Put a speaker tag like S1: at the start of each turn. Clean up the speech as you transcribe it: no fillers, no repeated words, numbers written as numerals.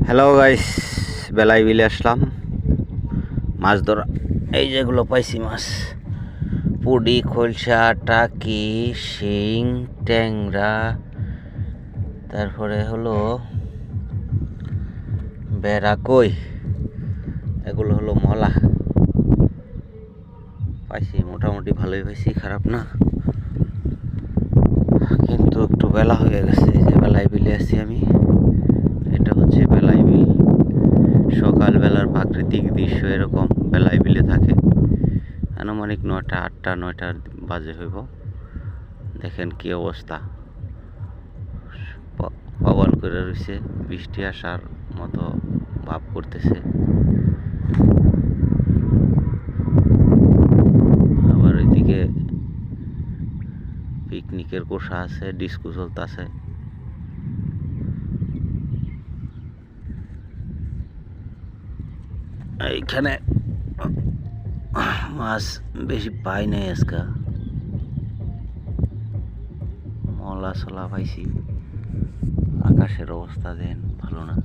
S1: Hello guys, বেলায় বিলে আসলাম মাছ ধরা। এই যেগুলো পাইছি মাছ, পুডি, খলসা, টাকি, শিং, ট্যাংরা, তারপরে হলো বেড়া, কই, এগুলো হলো মলা। পাইছি মোটামুটি ভালোই পাইছি, খারাপ না, কিন্তু একটু বেলা হয়ে গেছে। এই যে বেলায় বিলে আছি আমি, এটা হচ্ছে বেলায় বিল। সকালবেলার প্রাকৃতিক দৃশ্য এরকম বেলায় বিলে থাকে। আনুমানিক 9টা 8টা 9টা বাজে হইব। দেখেন কি অবস্থা, পবন করে রয়েছে, বৃষ্টি আসার মতো ভাব করতেছে। আবার ওইদিকে পিকনিকের কোষা আছে, ডিস্কো চলতেছে। এইখানে মাছ বেশি পাই নাই আজকে, মলা সলা পাইছি। আকাশের অবস্থা দেন ভালো না।